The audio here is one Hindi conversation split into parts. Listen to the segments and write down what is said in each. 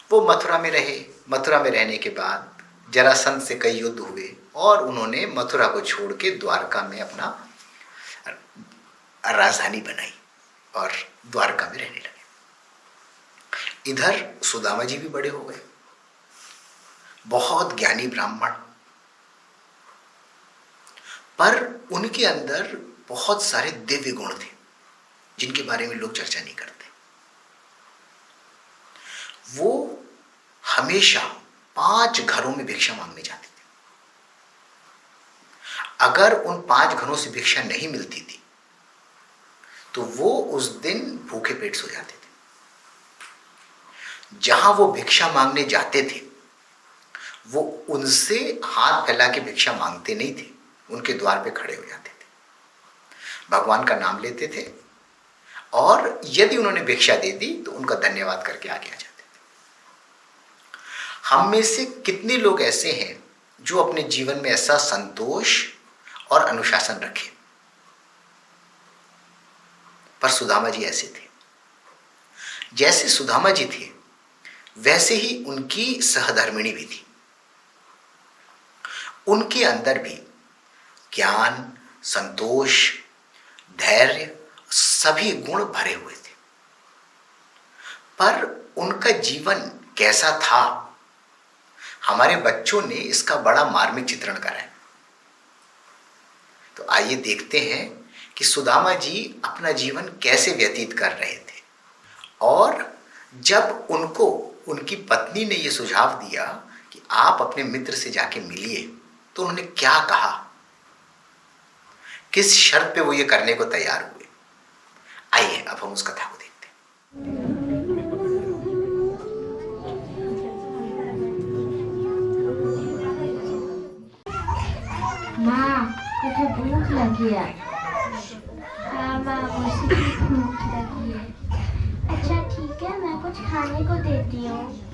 वो मथुरा में रहे। मथुरा में रहने के बाद जरासंध से कई युद्ध हुए और उन्होंने मथुरा को छोड़ के द्वारका में अपना राजधानी बनाई और द्वारका में रहने लगे। इधर सुदामा जी भी बड़े हो गए, बहुत ज्ञानी ब्राह्मण, पर उनके अंदर बहुत सारे दिव्य गुण थे जिनके बारे में लोग चर्चा नहीं करते। वो हमेशा 5 घरों में भिक्षा मांगने जाते थे। अगर उन 5 घरों से भिक्षा नहीं मिलती थी तो वो उस दिन भूखे पेट सो जाते थे। जहां वो भिक्षा मांगने जाते थे वो उनसे हाथ फैला के भिक्षा मांगते नहीं थे, उनके द्वार पे खड़े हो जाते थे, भगवान का नाम लेते थे और यदि उन्होंने भिक्षा दे दी तो उनका धन्यवाद करके आगे आ जाते थे। हम में से कितने लोग ऐसे हैं जो अपने जीवन में ऐसा संतोष और अनुशासन रखें? पर सुदामा जी ऐसे थे। जैसे सुदामा जी थे वैसे ही उनकी सहधर्मिणी भी थी। उनके अंदर भी ज्ञान, संतोष, धैर्य सभी गुण भरे हुए थे। पर उनका जीवन कैसा था, हमारे बच्चों ने इसका बड़ा मार्मिक चित्रण करा है। तो आइए देखते हैं कि सुदामा जी अपना जीवन कैसे व्यतीत कर रहे थे। और जब उनको उनकी पत्नी ने यह सुझाव दिया कि आप अपने मित्र से जाके मिलिए, तो उन्होंने क्या कहा, किस शर्त पे वो ये करने को तैयार हुए, आइए अब हम उस कथा को देखते हैं। माँ, मुझे भूख लगी है। हाँ माँ, मुझे भी भूख लगी है। अच्छा ठीक है, मैं कुछ खाने को देती हूँ।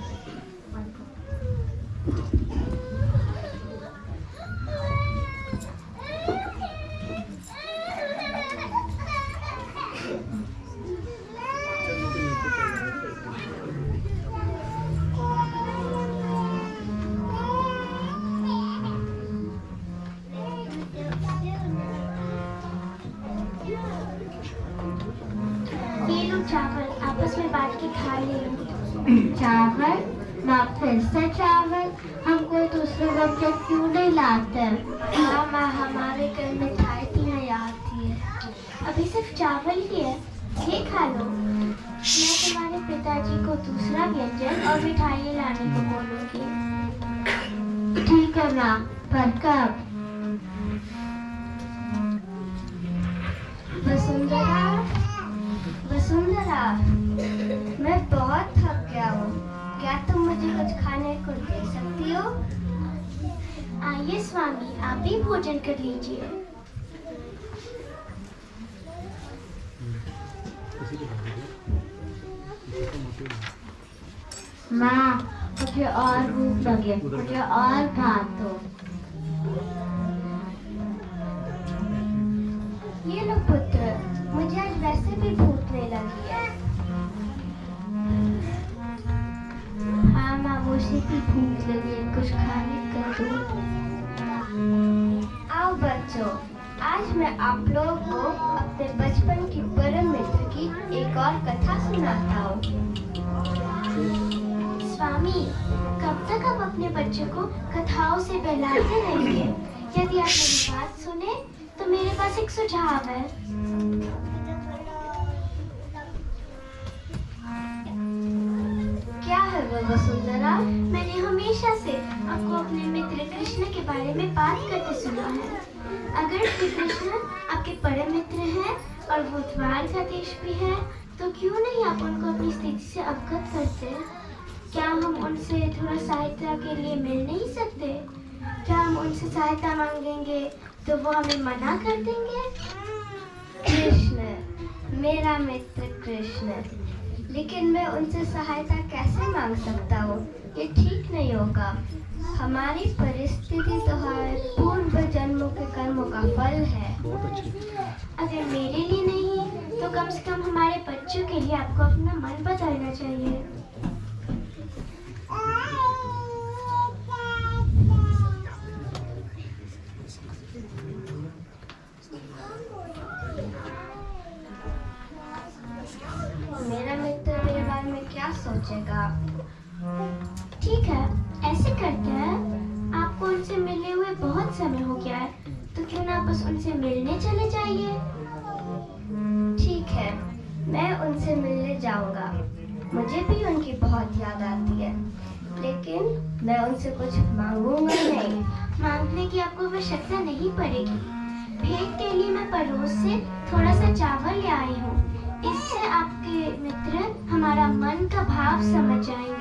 चावल आपस में बांट के खा ले। चावल? माँ फिर से चावल? हम कोई दूसरे बच्चे क्यों नहीं लाते? हाँ माँ, हमारे घर मिठाई की याद थी। अभी सिर्फ चावल ही है, ये खा लो। मैं तुम्हारे पिताजी को दूसरा व्यंजन और मिठाई लाने को बोलूँगी। ठीक है माँ, पर कब? वसुंधरा, वसुंधरा, मैं बहुत थक गया हूँ, क्या तुम मुझे कुछ खाने को दे सकती हो? आइए स्वामी, आप भी भोजन कर लीजिए। माँ, मुझे और भूख लगी, मुझे और भात दो। ये लो पुत्र, मुझे आज वैसे भी भूखने लगी है। हाँ माँ, मुझे भी भूख लगी है, कुछ खाने को दो। आओ बच्चों, आज मैं आप लोगों को अपने बचपन की परम मित्र की एक और कथा सुनाता हूँ। स्वामी, कब तक आप अपने बच्चों को कथाओं से बहलाते रहेंगे? यदि आप मेरी बात सुने तो मेरे पास एक सुझाव है। क्या है वो वसुंधरा? मैंने हमेशा से आपको अपने मित्र कृष्ण के बारे में बात करते सुना है। अगर श्री कृष्ण आपके परम मित्र हैं और वो द्वारकाधीश भी है, तो क्यों नहीं आप उनको अपनी स्थिति से अवगत करते? क्या हम उनसे थोड़ा सहायता के लिए मिल नहीं सकते? क्या हम उनसे सहायता मांगेंगे तो वो हमें मना कर देंगे? कृष्ण, मेरा मित्र कृष्ण, लेकिन मैं उनसे सहायता कैसे मांग सकता हूँ? ये ठीक नहीं होगा। हमारी परिस्थिति तो हमारे पूर्व जन्मों के कर्मों का फल है। अगर मेरे लिए नहीं तो कम से कम हमारे बच्चों के लिए आपको अपना मन बदलना चाहिए। सोचेगा। ठीक है, ऐसे करते हैं, आपको उनसे मिले हुए बहुत समय हो गया है, तो क्यों ना बस उनसे मिलने चले जाइए। ठीक है, मैं उनसे मिलने जाऊंगा। मुझे भी उनकी बहुत याद आती है, लेकिन मैं उनसे कुछ मांगूंगा नहीं। मांगने की आपको आवश्यकता नहीं पड़ेगी। भेंट के लिए मैं पड़ोस से थोड़ा सा चावल ले आई हूँ। इससे आपके मित्र हमारा मन का भाव समझ जाएंगे